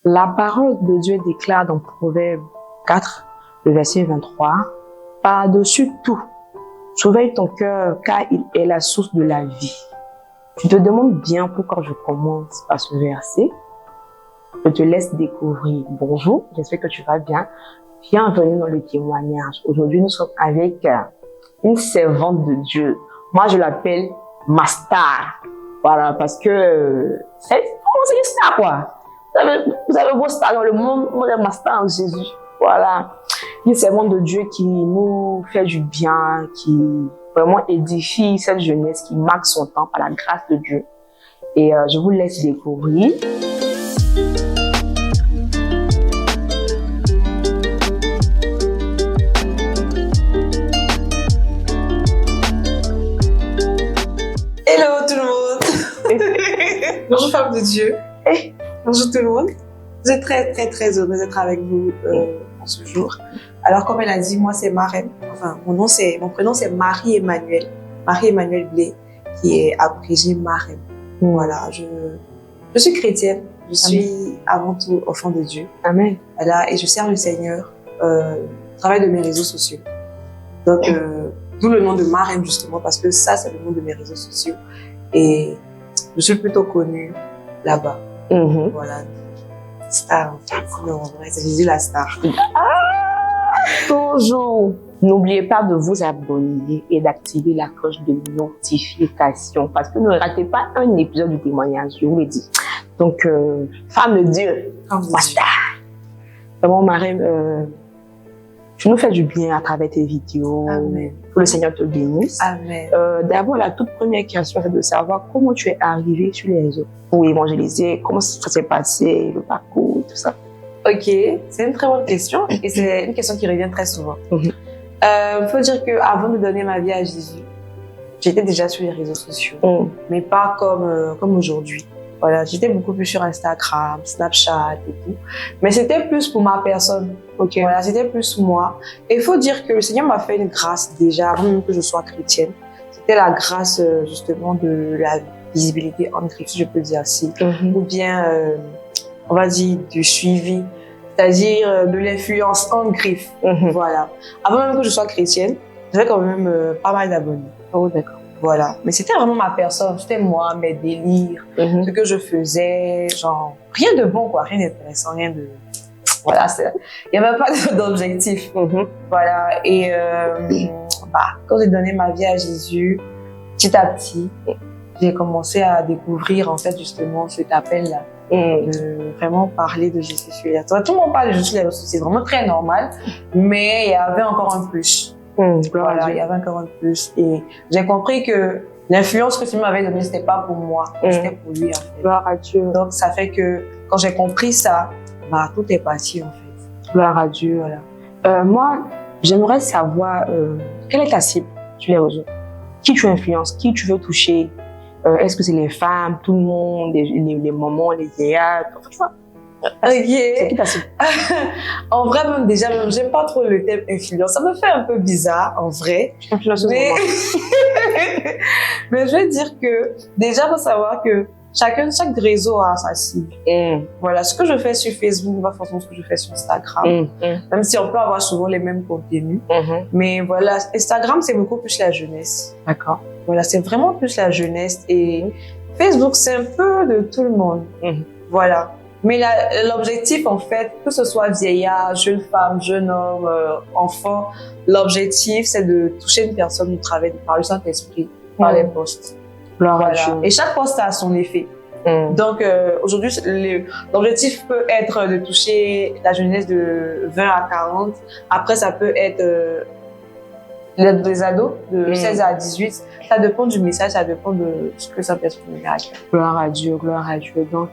La parole de Dieu déclare dans Proverbe 4, le verset 23, « Par-dessus tout, surveille ton cœur, car il est la source de la vie. » Tu te demandes bien pourquoi je commence par ce verset. Je te laisse découvrir. Bonjour, j'espère que tu vas bien. Bienvenue dans le témoignage. Aujourd'hui, nous sommes avec une servante de Dieu. Moi, je l'appelle ma star. Voilà, parce que c'est une star, quoi. Vous avez vos stars dans le monde, moi j'ai ma star en Jésus. Voilà. Une servante de Dieu qui nous fait du bien, qui vraiment édifie cette jeunesse, qui marque son temps par la grâce de Dieu. Et je vous laisse découvrir. Hello tout le monde. Bonjour femme de Dieu. Bonjour tout le monde. Je suis très heureuse d'être avec vous en ce jour. Alors comme elle a dit, moi c'est Marem. Enfin mon prénom c'est Marie-Emmanuel. Marie-Emmanuel Blé, qui est abrégé Marem. Voilà, je suis chrétienne. Je suis avant tout enfant de Dieu. Amen. Voilà, et je sers le Seigneur au travers de mes réseaux sociaux. Donc d'où le nom de Marem justement, parce que ça c'est le nom de mes réseaux sociaux. Et je suis plutôt connue là-bas. Voilà. Star, en fait. Non, en vrai, c'est Jésus la star. Toujours. N'oubliez pas de vous abonner et d'activer la cloche de notification parce que ne ratez pas un épisode du témoignage, je vous le dis. Donc, femme de Dieu, star. Vraiment, Marie, tu nous fais du bien à travers tes vidéos. Amen. Que le Seigneur te bénisse. Amen. D'abord, la toute première question, c'est de savoir comment tu es arrivée sur les réseaux pour évangéliser, comment ça s'est passé, le parcours, tout ça. Ok, c'est une très bonne question et c'est une question qui revient très souvent. Faut dire que avant de donner ma vie à Jésus, j'étais déjà sur les réseaux sociaux, mais pas comme aujourd'hui. Voilà, j'étais beaucoup plus sur Instagram, Snapchat et tout. Mais c'était plus pour ma personne. Okay. Voilà, c'était plus moi. Et il faut dire que le Seigneur m'a fait une grâce déjà, avant même que je sois chrétienne. C'était la grâce justement de la visibilité en Christ, si je peux dire ainsi. Ou bien, on va dire, du suivi, c'est-à-dire de l'influence en griffe. Voilà. Avant même que je sois chrétienne, j'avais quand même pas mal d'abonnés. Oh, d'accord. Voilà. Mais c'était vraiment ma personne, c'était moi, mes délires, ce que je faisais, genre, rien de bon, quoi, rien d'intéressant, rien de... Voilà, il n'y avait pas d'objectif. Voilà. Et quand j'ai donné ma vie à Jésus, petit à petit, j'ai commencé à découvrir, en fait, justement, cet appel-là. De vraiment parler de Jésus sur les réseaux. Tout le monde parle de Jésus sur les réseaux, c'est vraiment très normal, mais il y avait encore un plus. Voilà, il y avait encore un plus. Et j'ai compris que l'influence que tu m'avais donnée, c'était pas pour moi, c'était pour lui, en fait. Gloire à Dieu. Donc, ça fait que quand j'ai compris ça, tout est parti, en fait. Gloire à Dieu. Voilà. Moi, j'aimerais savoir quelle est ta cible sur les réseaux. Qui tu influences, qui tu veux toucher. Est-ce que c'est les femmes, tout le monde, les mamans, les théâtres, tu vois? Ok. C'est qui ta cible? En vrai, même déjà, j'aime pas trop le thème influence. Ça me fait un peu bizarre, en vrai. Mais... mais je veux dire que, déjà, faut savoir que chaque réseau a sa cible. Voilà, ce que je fais sur Facebook, pas forcément ce que je fais sur Instagram. Même si on peut avoir souvent les mêmes contenus. Mais voilà, Instagram, c'est beaucoup plus la jeunesse. D'accord. Voilà, c'est vraiment plus la jeunesse. Et Facebook, c'est un peu de tout le monde. Voilà. Mais l'objectif, en fait, que ce soit vieillard, jeune femme, jeune homme, enfant, l'objectif, c'est de toucher une personne au travers par le Saint-Esprit, par les posts. Voilà. Et chaque post a son effet. Donc, aujourd'hui, l'objectif peut être de toucher la jeunesse de 20 à 40. Après, ça peut être les ados de 16 à 18. Ça dépend du message, ça dépend de ce que ça peut être. Gloire à Dieu, gloire à Dieu. Donc,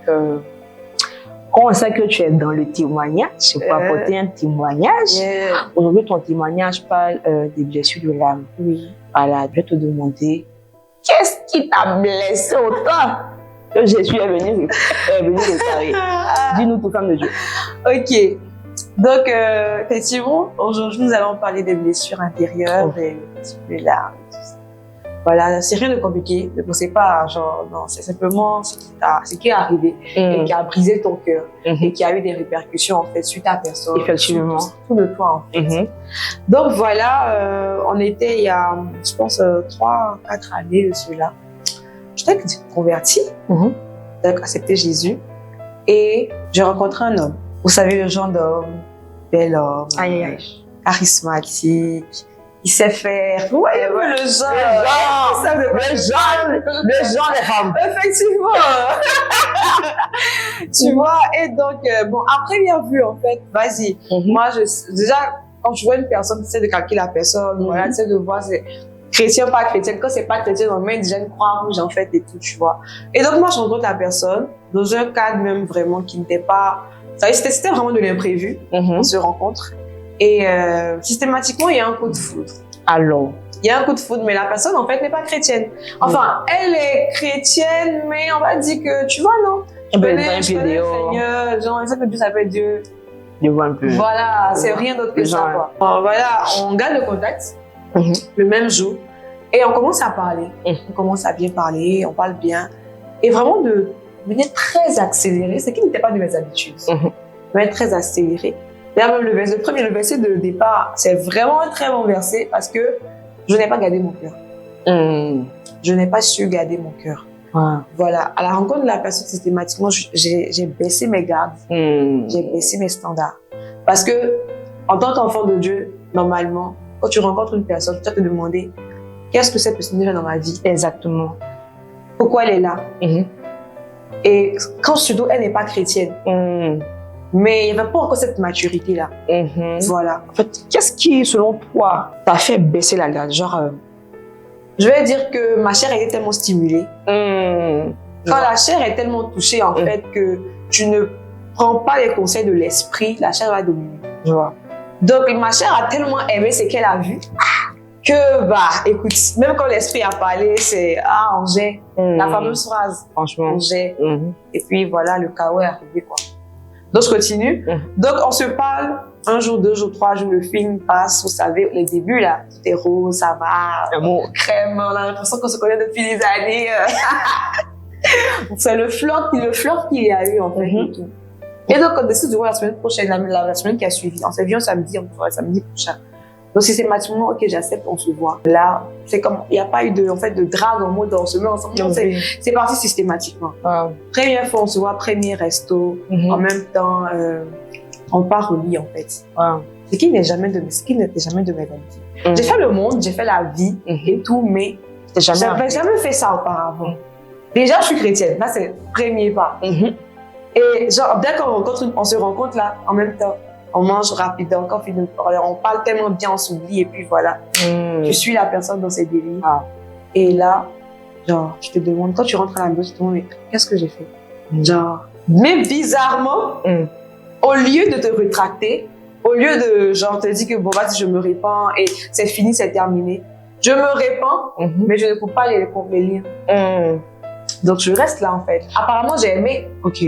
quand on sait que tu es dans le témoignage, tu peux apporter un témoignage. Aujourd'hui, ton témoignage parle des blessures de l'âme. Voilà, je vais te demander, qu'est-ce qui t'a blessé autant que Jésus est venu réparer? Dis-nous, toute femme de Dieu. Ok. Donc, effectivement, aujourd'hui, nous allons parler des blessures intérieures, des blessures de l'âme et tout ça. Voilà, c'est rien de compliqué. Ne pensez pas, genre, non, c'est simplement ce qui est arrivé et qui a brisé ton cœur et qui a eu des répercussions, en fait, suite à personne. Effectivement. Tout de toi, en fait. Donc, voilà, on était il y a, je pense, 3-4 années de cela. J'étais convertie, j'ai accepté Jésus et j'ai rencontré un homme. Vous savez, le genre d'homme, bel homme, charismatique. Il sait faire. Vous voyez le genre. Le genre des femmes. Effectivement. Tu vois, et donc, bon, à première vue, en fait, vas-y. Moi, déjà, quand je vois une personne, tu sais de calculer la personne, voilà, tu sais de voir, c'est chrétien, pas chrétien. Quand c'est pas chrétien, on met déjà une croix rouge, en fait, et tout, tu vois. Et donc, moi, je rencontre la personne dans un cadre même vraiment qui n'était pas. C'était vraiment de l'imprévu. On se rencontre. Et systématiquement, il y a un coup de foudre. Alors, il y a un coup de foudre, mais la personne, en fait, n'est pas chrétienne. Enfin, elle est chrétienne, mais on va dire que, tu vois, non? Je connais le Seigneur, genre, ça que Dieu s'appelle Dieu. Je vois un peu. Voilà, c'est rien d'autre que ça, quoi. Bon, voilà, on garde le contact le même jour et on commence à parler. On commence à bien parler, on parle bien. Et vraiment de manière très accélérée, ce qui n'était pas de mes habitudes. De manière très accélérée. D'ailleurs, même le verset de départ, c'est vraiment un très bon verset parce que je n'ai pas gardé mon cœur. Je n'ai pas su garder mon cœur. Voilà. À la rencontre de la personne, systématiquement, j'ai baissé mes gardes. J'ai baissé mes standards. Parce que, en tant qu'enfant de Dieu, normalement, quand tu rencontres une personne, tu vas te demander qu'est-ce que cette personne fait dans ma vie. Exactement. Pourquoi elle est là. Et quand surtout, elle n'est pas chrétienne. Mais il n'y avait pas encore cette maturité-là. Voilà. En fait, qu'est-ce qui, selon toi, t'a fait baisser la garde? Genre, je vais dire que ma chair était tellement stimulée. Quand la chair est tellement touchée, en fait, que tu ne prends pas les conseils de l'esprit, la chair va dominer. Je vois. Donc, ma chair a tellement aimé ce qu'elle a vu que, bah, écoute, même quand l'esprit a parlé, c'est « Ah, on jette ». La fameuse phrase. Franchement. On jette. Et puis, voilà, le chaos est arrivé, quoi. Donc, je continue. Donc, on se parle 1 jour, 2 jours, 3 jours, le film passe. Vous savez, les débuts, là, tout est rose, ça va, crème, on a l'impression qu'on se connaît depuis des années. C'est le flirt qu'il y a eu, en fait. Et donc, on décide de voir la semaine prochaine, la semaine qui a suivi. On s'est vu un samedi, on se voit samedi prochain. Donc, systématiquement, ok, j'accepte, on se voit. Là, c'est comme, il n'y a pas eu de, en fait, de drague en mode, on se met ensemble. C'est parti systématiquement. Première fois, on se voit, premier resto. En même temps, on part au lit, en fait. Ce qui n'était jamais de mes habitudes. J'ai fait le monde, j'ai fait la vie et tout, mais j'avais jamais fait ça auparavant. Déjà, je suis chrétienne. Là, c'est le premier pas. Et genre, dès qu'on se rencontre là, en même temps, on mange rapidement, quand on parle tellement bien, on s'oublie et puis voilà. Je suis la personne dans ses délires. Et là, genre, je te demande, quand tu rentres à la maison, tu te demandes, mais qu'est-ce que j'ai fait? Genre, mais bizarrement, au lieu de te rétracter, au lieu de genre te dire que bon, vas-y, je me répands et c'est fini, c'est terminé, je me répands, mais je ne coupe pas les liens. Donc, je reste là en fait. Apparemment, j'ai aimé. Ok.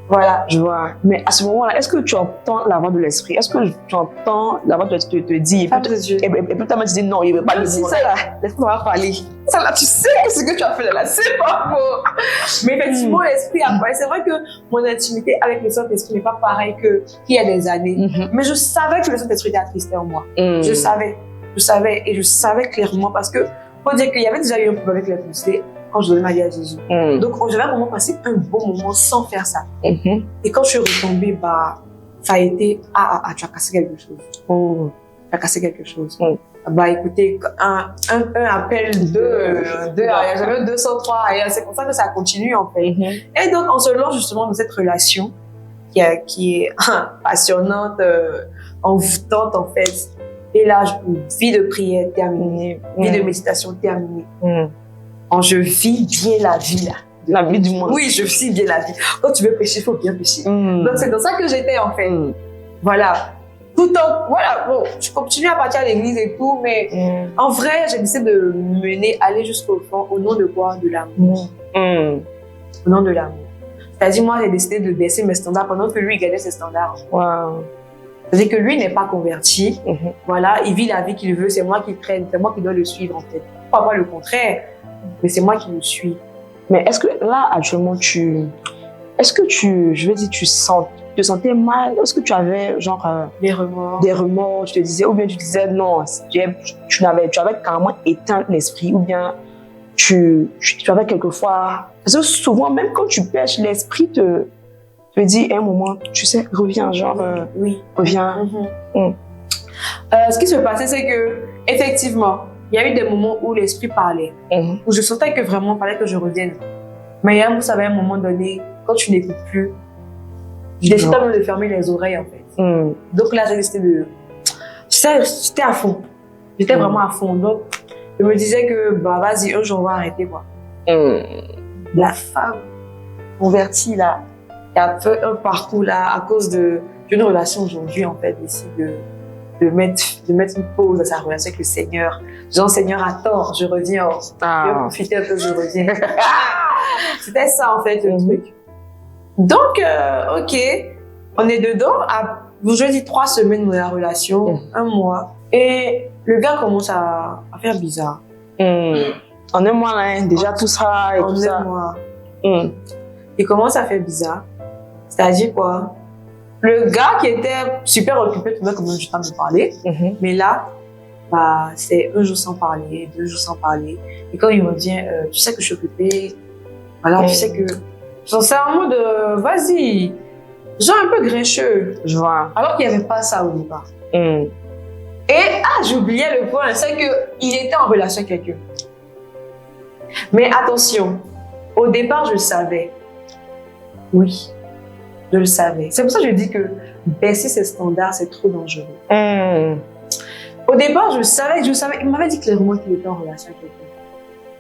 Voilà. Je vois. Mais à ce moment-là, est-ce que tu entends la voix de l'esprit? Est-ce que tu entends la voix de l'esprit te dire? Et puis tu te dis non, il ne veut pas le dire. Si ça là, l'esprit va parler. Ça là, tu sais que ce que tu as fait là, c'est pas faux. Mais effectivement, l'esprit a parlé. C'est vrai que mon intimité avec le Saint-Esprit n'est pas pareil qu'il y a des années. Mais je savais que le Saint-Esprit était attristé en moi. Je savais et je savais clairement parce que faut dire qu'il y avait déjà eu un problème avec l'électricité quand je donnais ma vie à Jésus. Donc, j'avais vraiment passé un bon moment sans faire ça. Et quand je suis retombée, bah, ça a été, tu as cassé quelque chose. Tu as cassé quelque chose. Bah, écoutez, un appel, deux, j'avais 203, et c'est pour ça que ça continue, en fait. Et donc, on se lance justement dans cette relation qui est passionnante, envoûtante, en fait. Et là, vie de prière terminée, vie de méditation terminée. Je vis bien la vie, là. La vie du monde. Oui, je vis bien la vie. Quand tu veux pécher, il faut bien pécher. Donc, c'est dans ça que j'étais, en fait. Voilà. Voilà, bon, je continue à partir à l'église et tout, mais en vrai, j'ai décidé de me mener, aller jusqu'au fond, au nom de quoi? De l'amour. Au nom de l'amour. C'est-à-dire, moi, j'ai décidé de baisser mes standards pendant que lui, il gardait ses standards. C'est-à-dire que lui n'est pas converti. Voilà, il vit la vie qu'il veut, c'est moi qui traîne, c'est moi qui dois le suivre, en fait. Pas moi le contraire, mais c'est moi qui le suis. Mais est-ce que là, actuellement, est-ce que je veux dire, te sentais mal? Est-ce que tu avais, genre, Des remords. des remords, tu te disais, ou bien tu disais, non, tu avais carrément éteint l'esprit, ou bien tu avais quelquefois... Parce que souvent, même quand tu pêches, l'esprit te dit, un moment, tu sais, reviens, genre, oui. reviens. Ce qui se passait, c'est que, effectivement, il y a eu des moments où l'esprit parlait, où je sentais que vraiment, il fallait que je revienne. Mais il y a, vous savez, à un moment donné, quand tu n'écoutes plus, je décide même de fermer les oreilles, en fait. Donc là, j'ai décidé de... J'étais à fond. J'étais vraiment à fond. Donc, je me disais que, bah, vas-y, un jour, on va arrêter, quoi. La femme convertie, là, qui a fait un parcours, là, à cause d'une relation aujourd'hui, en fait, décide de mettre une pause à sa relation avec le Seigneur. Genre, Seigneur, à tort, je reviens. Je vais profiter un peu, je reviens. C'était ça, en fait, le truc. Donc, ok, on est dedans. Je dis 3 semaines de la relation, 1 mois. Et le gars commence à faire bizarre. En un mois, là, déjà tout ça et tout ça. En un mois. Il commence à faire bizarre. C'est-à-dire quoi? Le gars qui était super occupé trouvait quand même du temps de parler. Mais là, bah, c'est 1 jour sans parler, 2 jours sans parler. Et quand il me dit, tu sais que je suis occupée, voilà, tu sais que... C'est un mot de, vas-y, genre un peu grincheux. Je vois. Alors qu'il n'y avait pas ça au départ. Et, j'oubliais le point, c'est qu'il était en relation avec quelqu'un. Mais attention, au départ, je le savais. Oui, je le savais. C'est pour ça que je dis que baisser ses standards, c'est trop dangereux. Au départ, je savais. Il m'avait dit clairement qu'il était en relation avec quelqu'un.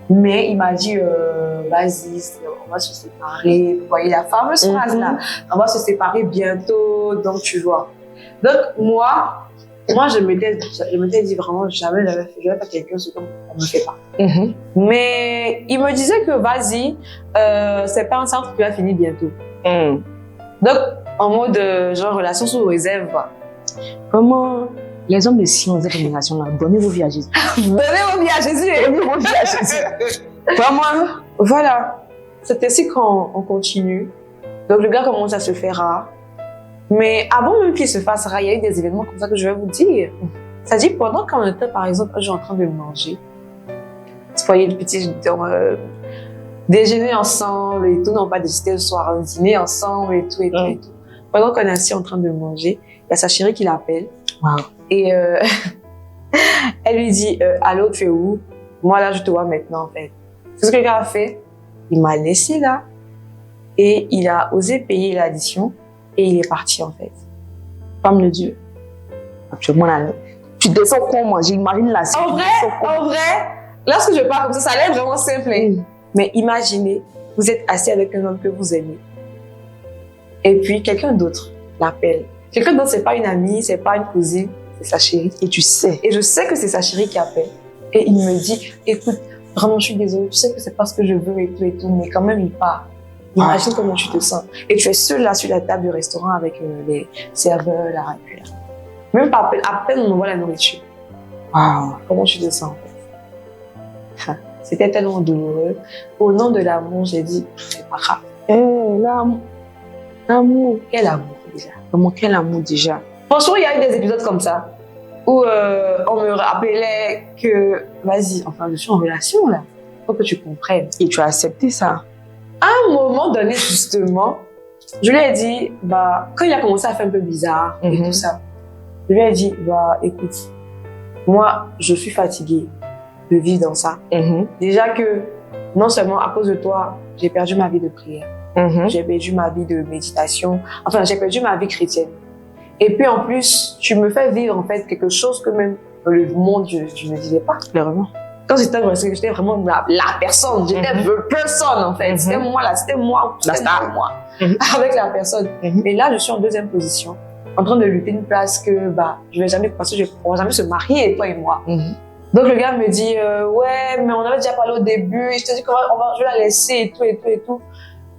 Mais il m'a dit, vas-y, on va se séparer. Vous voyez la fameuse phrase là, on va se séparer bientôt, donc tu vois. Donc moi je m'étais dit vraiment, jamais je vais faire quelque chose comme on ne me fait pas. Mais il me disait que vas-y, c'est pas un centre qui va finir bientôt. Donc, en mode genre relation sous réserve, quoi. Comment les hommes de Sion, dans cette génération-là, donnez vos vies à Jésus. Donnez vos vies à Jésus. Donnez vos vies à Jésus. Vraiment. Voilà. C'est ainsi qu'on continue. Donc, le gars commence à se faire rare. Mais avant même qu'il se fasse rare, il y a eu des événements comme ça que je vais vous dire. C'est-à-dire, pendant qu'on était, par exemple, un jour en train de manger, vous voyez le petit déjeuner ensemble et tout, non pas déjeuner le soir, dîner ensemble et tout et tout et tout. Pendant qu'on est assis en train de manger, il y a sa chérie qui l'appelle. Et elle lui dit, allô, tu es où? Moi là, je te vois maintenant en fait. C'est ce que le gars a fait. Il m'a laissé là et il a osé payer l'addition et il est parti en fait. Femme de Dieu. Actuellement là, tu descends quoi manger, imagine la En vrai, lorsque je parle comme ça a l'air vraiment simple. Mais imaginez, vous êtes assis avec un homme que vous aimez. Et puis, quelqu'un d'autre l'appelle. Quelqu'un d'autre, c'est pas une amie, c'est pas une cousine, c'est sa chérie. Et tu sais. Et je sais que c'est sa chérie qui appelle. Et il me dit, écoute, vraiment, je suis désolée, tu sais que c'est pas ce que je veux et tout, mais quand même, il part. Imagine comment tu te sens. Et tu es seule là sur la table du restaurant avec les serveurs, la rapure. Même pas à peine on voit la nourriture. Comment tu te sens en fait? C'était tellement douloureux. Au nom de l'amour, j'ai dit, c'est pas grave. L'amour. Quel amour déjà? Comment quel amour déjà? Franchement, il y a eu des épisodes comme ça où on me rappelait que, vas-y, enfin, je suis en relation là. Faut que tu comprennes. Et tu as accepté ça? À un moment donné, justement, je lui ai dit, bah, quand il a commencé à faire un peu bizarre et tout ça, je lui ai dit, bah, écoute, moi, je suis fatiguée de vivre dans ça. Déjà que, non seulement à cause de toi, j'ai perdu ma vie de prière. J'ai perdu ma vie de méditation. Enfin, j'ai perdu ma vie chrétienne. Et puis, en plus, tu me fais vivre, en fait, quelque chose que même dans le monde, je ne vivais pas. Clairement. Quand j'étais vraiment la personne. J'étais the person, en fait. C'était moi, là. C'était moi. C'était moi. Avec la personne. Et là, je suis en 2e position, en train de lutter une place que, bah, je vais jamais, parce que je ne pourrai jamais se marier, toi et moi. Donc, le gars me dit, ouais, mais on avait déjà parlé au début, et je te dis je vais la laisser et tout, et tout, et tout.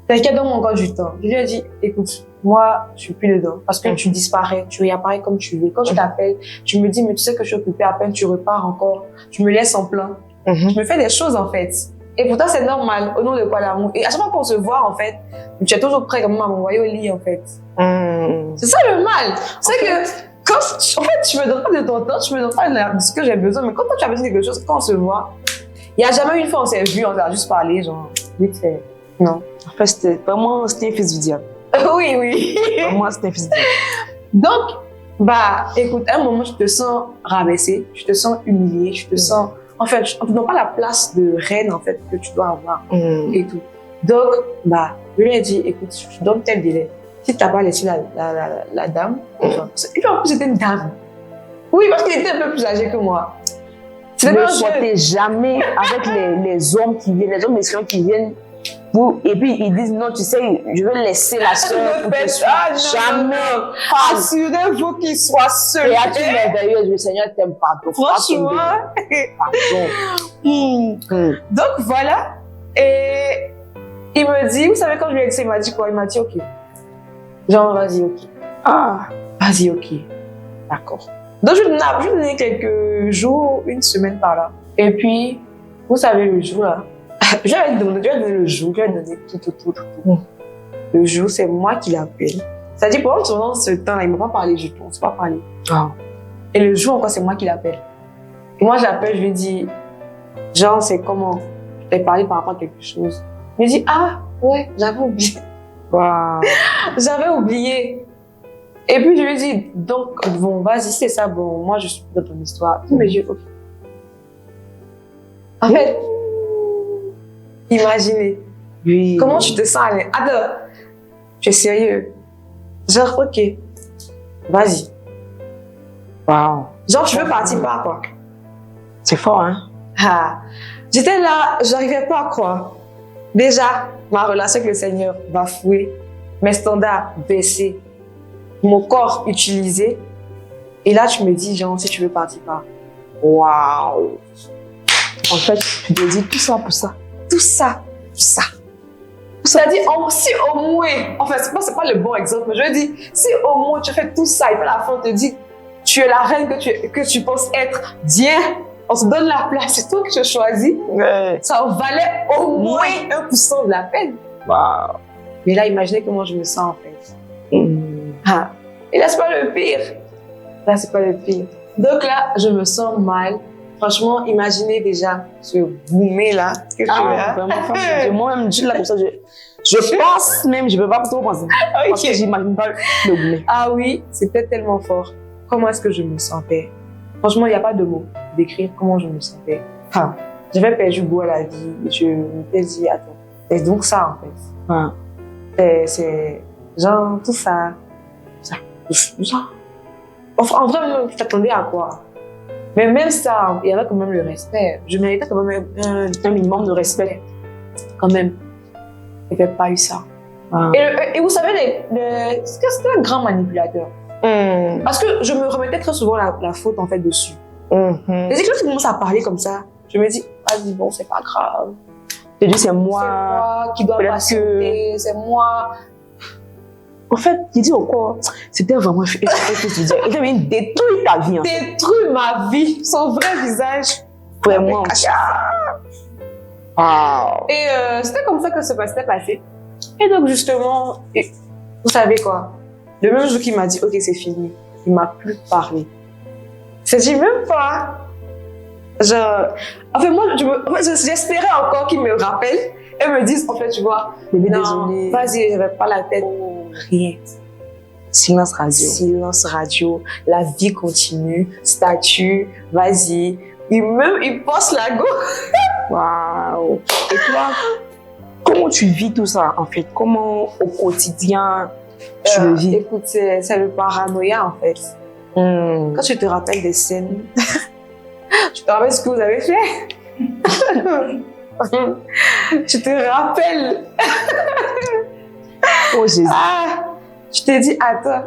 T'inquiète, donne-moi encore du temps. Je lui ai dit, écoute, moi, je suis plus dedans. Parce que tu disparais, tu réapparais comme tu veux. Quand je t'appelle, tu me dis, mais tu sais que je suis occupée, à peine tu repars encore. Tu me laisses en plein. Je me fais des choses, en fait. Et pourtant, c'est normal. Au nom de quoi l'amour? Et à chaque fois qu'on se voit, en fait, tu es toujours prêt, comme à m'envoyer au lit, en fait. C'est ça le mal. C'est que, quand, en fait, tu me donnes pas de ton temps, tu me donnes pas de ce que j'ai besoin, mais quand toi, tu as besoin de quelque chose, quand on se voit, il n'y a jamais une fois on s'est vu, on a juste parlé, genre, vite fait. Non. En fait, c'était un fils du diable. Oui, oui. Vraiment, c'était un fils du diable. Donc, bah, écoute, à un moment, tu te sens rabaissé, tu te sens humilié, tu te sens, en fait, on te donne pas la place de reine, en fait, que tu dois avoir, et tout. Donc, bah, je lui ai dit, écoute, je te donne tel délai. Si tu n'as pas laissé la dame, enfin, et puis en plus, c'était une dame. Oui, parce qu'il était un peu plus âgé que moi. Ne sortez jamais avec les hommes qui viennent, les hommes messieurs qui viennent et puis ils disent non, tu sais, je veux laisser la soeur pour te suivre. Jamais. Assurez-vous qu'il soit seul. Créature merveilleuse, le Seigneur t'aime pardon. Franchement. Pardon. Donc voilà. Et il me dit, vous savez, quand je lui ai dit ça, il m'a dit quoi? Il m'a dit ok. Genre, vas-y, ok. Ah, vas-y, ok. D'accord. Donc je lui ai donné quelques jours, une semaine par là. Et puis, vous savez, le jour là, je lui ai donné le jour, je lui ai donné tout. Le jour, c'est moi qui l'appelle. C'est-à-dire, pendant ce temps-là, il ne m'a pas parlé du tout, on ne s'est pas parlé. Et le jour encore, c'est moi qui l'appelle. Et moi, j'appelle, je lui dis, genre, c'est comment? Je t'ai parlé par rapport à quelque chose. Il me dit, ah, ouais, j'avais oublié. Wow. J'avais oublié. Et puis, je lui dis, donc, bon, vas-y, c'est ça, bon, moi, je suis dans ton histoire. Il me dit, ok. En fait, imaginez. Oui. Comment tu te sens? Attends, tu es sérieux? Genre, ok, vas-y. Wow. Genre, tu veux partir par quoi? C'est fort, hein? Ah. J'étais là, je n'arrivais pas à croire. Déjà, ma relation avec le Seigneur bafouée, mes standards baissés, mon corps utilisé. Et là, tu me dis, genre, si tu veux partir par. Waouh! En fait, tu te dis tout ça pour ça. Tout ça. C'est-à-dire, si au moins, en fait, c'est pas le bon exemple, mais je veux dire, si au moins tu fais tout ça et puis à la fin on te dit, tu es la reine que tu penses être, viens, on se donne la place, c'est toi que tu choisis, ça valait au moins 1% de la peine. Wow. Mais là, imaginez comment je me sens en fait. Ah. Et là, c'est pas le pire. Donc là, je me sens mal. Franchement, imaginez déjà ce boumé là que tu as. Vraiment, moi-même, je suis là comme ça, je pense même, je ne peux pas trop penser. Okay. Parce que j'imagine pas le boumé. Ah oui, c'était tellement fort. Comment est-ce que je me sentais? Franchement, il n'y a pas de mots pour décrire comment je me sentais. Enfin, j'avais perdu goût à la vie. Je me suis dit, attends, c'est donc ça en fait. C'est genre tout ça. Enfin, en vrai, je t'attendais à quoi? Mais même ça, il y avait quand même le respect. Je méritais quand même un minimum de respect. Quand même. Il n'y avait pas eu ça. Et vous savez, c'était un grand manipulateur. Parce que je me remettais très souvent la faute en fait dessus. Et c'est quand tu commences à parler comme ça, je me dis, vas-y, bon, c'est pas grave. Je dis, c'est moi. C'est moi qui dois patienter, c'est moi. En fait, il dit encore, c'était vraiment un fils du diable. Il avait détruit ta vie. Détruit ma vie, son vrai visage. Vraiment. Wow. Et c'était comme ça que ça s'était passé. Et donc, justement, vous savez quoi? Le même jour qu'il m'a dit, ok, c'est fini, il m'a plus parlé. Je dis même pas. Genre, en fait, moi, j'espérais encore qu'il me rappelle et me dise, en fait, tu vois, non, vas-y, j'avais pas la tête. Rien. Silence radio. Silence radio. La vie continue. Statut. Vas-y. Il passe la go. Waouh. Et toi, comment tu vis tout ça en fait? Comment au quotidien tu le vis? Écoute, c'est le paranoïa en fait. Quand tu te rappelles des scènes, tu te rappelles ce que vous avez fait? Tu te rappelles? Oh Jésus. Tu t'es dit, attends.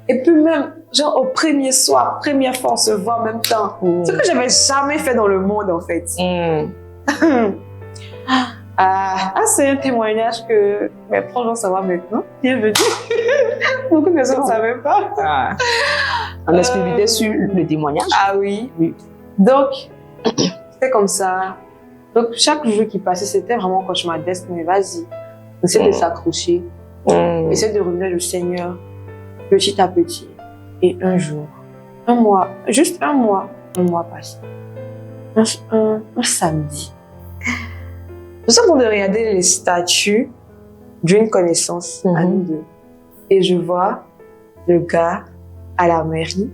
Et puis même, genre au premier soir, première fois, on se voit en même temps. Ce que j'avais jamais fait dans le monde en fait. C'est un témoignage que mes proches vont savoir maintenant. Bienvenue. Beaucoup de personnes ne savaient pas. En exclusivité sur le témoignage. Ah oui. Donc, C'était comme ça. Donc, chaque jour qui passait, c'était vraiment cauchemardesque. Mais vas-y, essaie de s'accrocher. Essaie de revenir au Seigneur petit à petit. Et un jour, un mois, juste un mois passé. Un samedi. Nous sommes en train de regarder les statuts d'une connaissance à nous deux. Et je vois le gars à la mairie